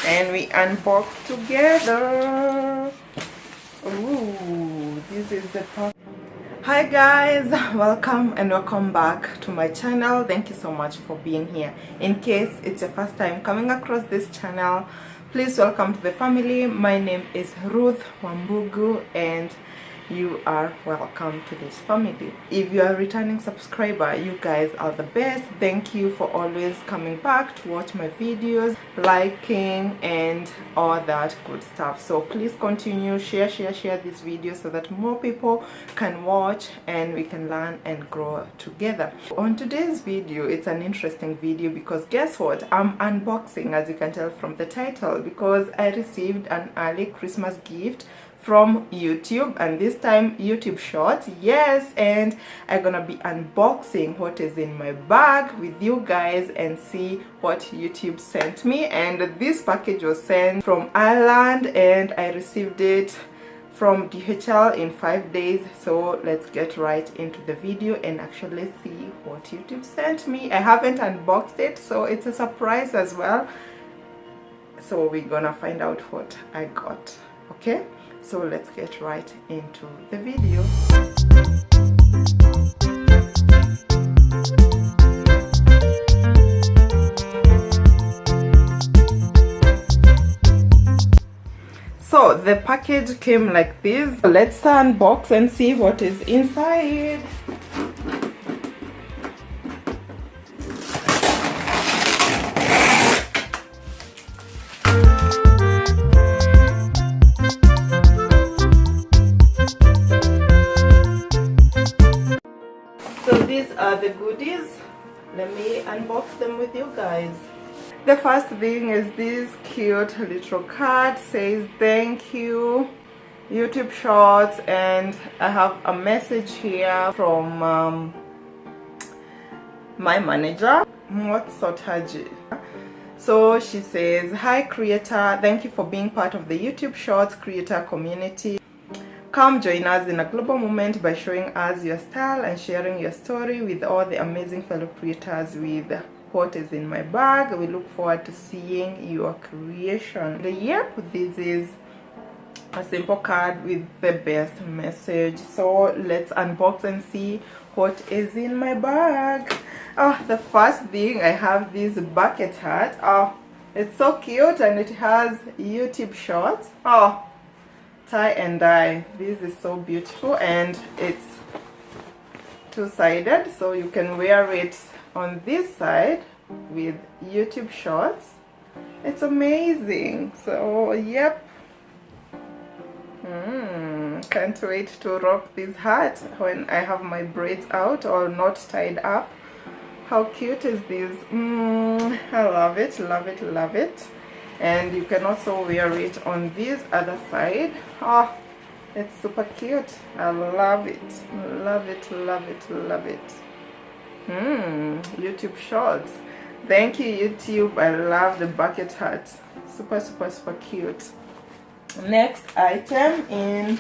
and we unbox together. Ooh, this is the pack. Hi guys, welcome back to my channel. Thank you so much for being here. In case it's your first time coming across this channel, please welcome to the family. My name is Ruth Wambugu and you are welcome to this family. If you are a returning subscriber, you guys are the best. Thank you for always coming back to watch my videos, liking and all that good stuff. So please continue, share this video so that more people can watch and we can learn and grow together. On today's video, it's an interesting video because guess what, I'm unboxing, as you can tell from the title, because I received an early Christmas gift from YouTube, and this time YouTube Shorts. Yes, and I'm gonna be unboxing what is in my bag with you guys and see what YouTube sent me. And this package was sent from Ireland and I received it from DHL in 5 days. So let's get right into the video and actually see what YouTube sent me. I haven't unboxed it, so it's a surprise as well. So we're gonna find out what I got. Okay, so let's get right into the video. So the package came like this. Let's unbox and see what is inside. So these are the goodies. Let me unbox them with you guys. The first thing is this cute little card, says thank you YouTube Shorts, and I have a message here from my manager, Motsotaji. So she says, hi creator, thank you for being part of the YouTube Shorts creator community. Come join us in a global movement by showing us your style and sharing your story with all the amazing fellow creators with what is in my bag. We look forward to seeing your creation. Yep, this is a simple card with the best message. So let's unbox and see what is in my bag. Oh, the first thing, I have this bucket hat. Oh, it's so cute and it has YouTube Shorts. Oh, tie and dye. This is so beautiful and it's two-sided, so you can wear it on this side with YouTube Shorts. It's amazing. So yep, can't wait to rock this hat when I have my braids out or not tied up. How cute is this? I love it, love it, love it. And you can also wear it on this other side. Oh, it's super cute. I love it, love it, love it, love it. YouTube Shorts. Thank you YouTube. I love the bucket hat. Super cute. Next item in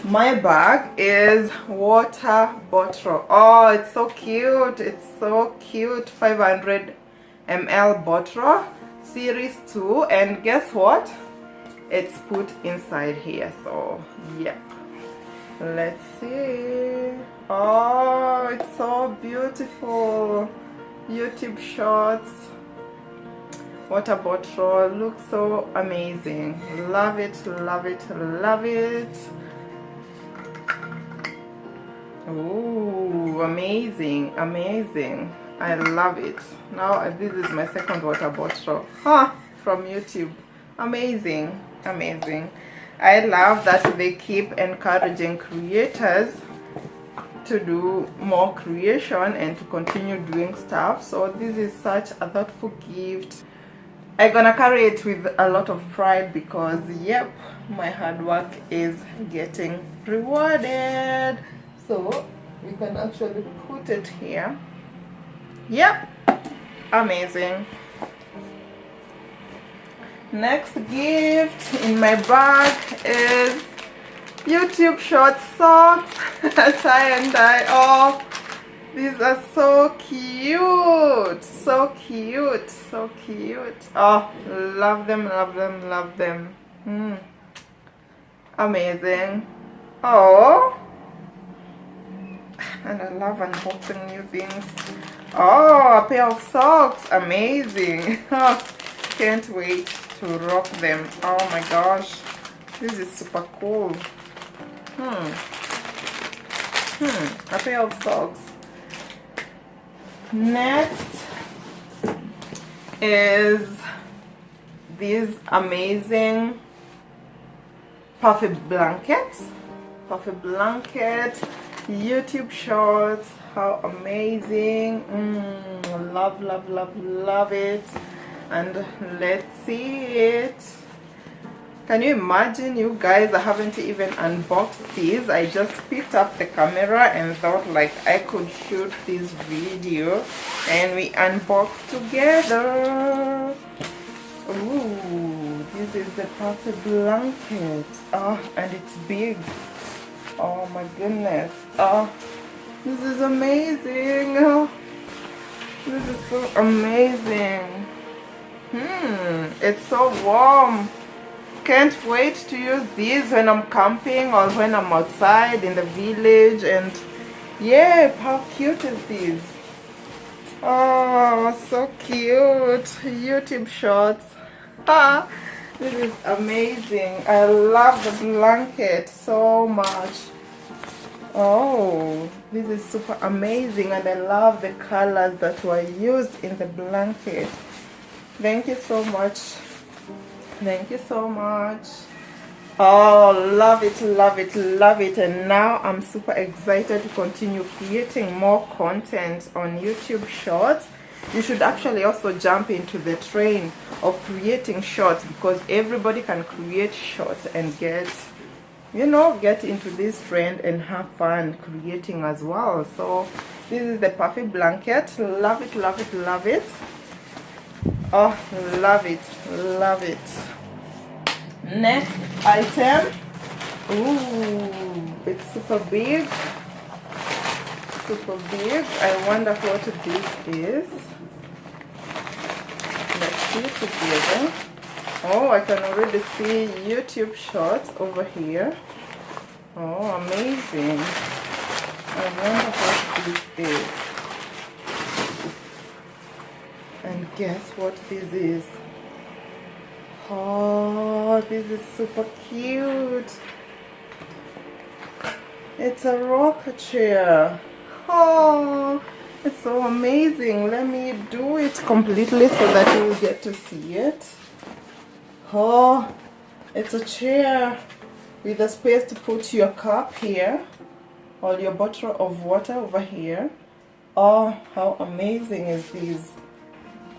my bag is water bottle. Oh, it's so cute. It's so cute. 500 ml bottle, series 2, and guess what, it's put inside here. So yep, let's see. Oh, it's so beautiful. YouTube Shorts water bottle, looks so amazing. Love it, love it, love it. Ooh, amazing, amazing. I love it. Now this is my second water bottle from YouTube. Amazing, amazing. I love that they keep encouraging creators to do more creation and to continue doing stuff. So this is such a thoughtful gift. I'm gonna carry it with a lot of pride because yep, my hard work is getting rewarded. So we can actually put it here. Yep, amazing. Next gift in my bag is YouTube Short socks. Tie and dye. Oh, These are so cute, so cute, so cute. Oh, love them, love them, love them. Amazing. Oh, and I love unboxing new things. Oh, a pair of socks. Amazing. Can't wait to rock them. Oh my gosh, this is super cool. A pair of socks. Next is these amazing puffy blankets. Puffy blanket, YouTube shorts. How amazing. Love, love, love, love it. And let's see it. Can you imagine, you guys? I haven't even unboxed these. I just picked up the camera and thought like I could shoot this video and we unboxed together. Ooh, this is the puffy blanket. Oh, and it's big. Oh my goodness. Oh, this is amazing. Oh, this is so amazing. It's so warm. Can't wait to use these when I'm camping or when I'm outside in the village. And yeah, how cute is this? Oh, so cute. YouTube shorts. This is amazing. I love the blanket so much. Oh, this is super amazing, and I love the colors that were used in the blanket. Thank you so much. Thank you so much. Oh, love it, love it, love it. And now I'm super excited to continue creating more content on YouTube shorts. You should actually also jump into the train of creating shorts, because everybody can create shorts and get into this trend and have fun creating as well. So this is the puffy blanket. Love it, love it, love it. Oh, love it, love it. Next item. Ooh, it's super big. Super big. I wonder what this is. Let's see together. Oh, I can already see YouTube shorts over here. Oh, amazing. I wonder what this is. And guess what this is? Oh, this is super cute. It's a rocker chair. Oh, it's so amazing. Let me do it completely so that you will get to see it. Oh, it's a chair with a space to put your cup here or your bottle of water over here. Oh, how amazing is this?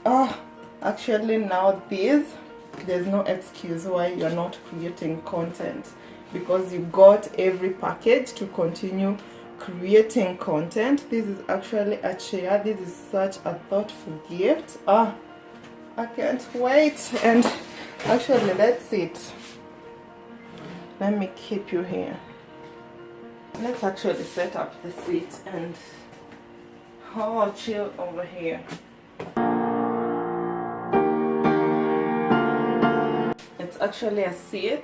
Oh, actually now there's no excuse why you're not creating content, because you got every package to continue creating content. This is actually a chair. This is such a thoughtful gift. I can't wait. And actually, let's sit. Let me keep you here. Let's actually set up the seat and chill over here. It's actually a seat.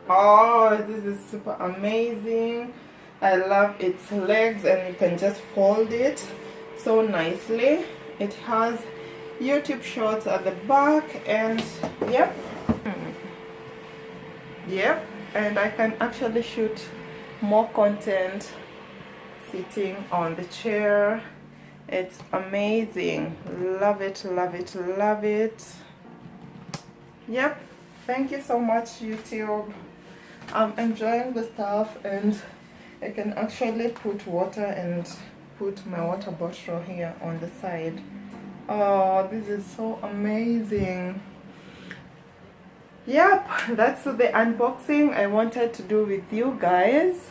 Oh, this is super amazing. I love its legs, and you can just fold it so nicely. It has YouTube shorts at the back, and yep, and I can actually shoot more content sitting on the chair. It's amazing. Love it, love it, love it. Yep, thank you so much, YouTube. I'm enjoying the stuff, and I can actually put water and put my water bottle here on the side. Oh, this is so amazing. Yep, that's the unboxing I wanted to do with you guys.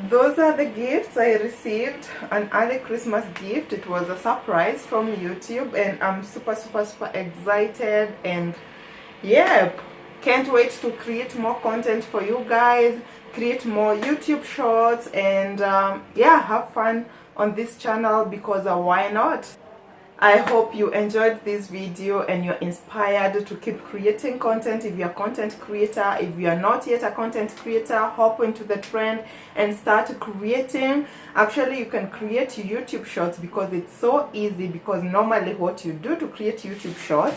Those are the gifts I received. An early Christmas gift. It was a surprise from YouTube, and I'm super excited, and yep, can't wait to create more content for you guys. create more YouTube shorts, and yeah, have fun on this channel, because why not? I hope you enjoyed this video and you're inspired to keep creating content. If you're a content creator, if you are not yet a content creator, hop into the trend and start creating. Actually, you can create YouTube shorts because it's so easy, because normally what you do to create YouTube shorts,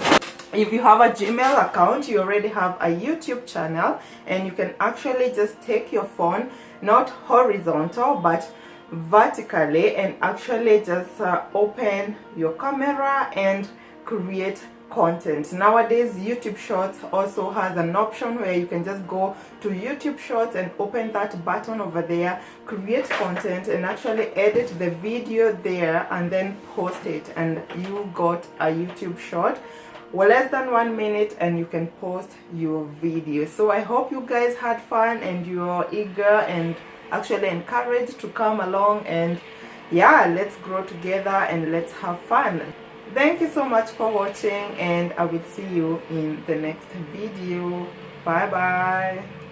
if you have a Gmail account, you already have a YouTube channel, and you can actually just take your phone, not horizontal but vertically, and actually just open your camera and create content. Nowadays, YouTube Shorts also has an option where you can just go to YouTube Shorts and open that button over there, create content, and actually edit the video there and then post it, and you got a YouTube short, well, less than 1 minute, and you can post your video. So I hope you guys had fun and you're eager and actually encouraged to come along, and yeah, let's grow together and let's have fun. Thank you so much for watching, and I will see you in the next video. Bye bye.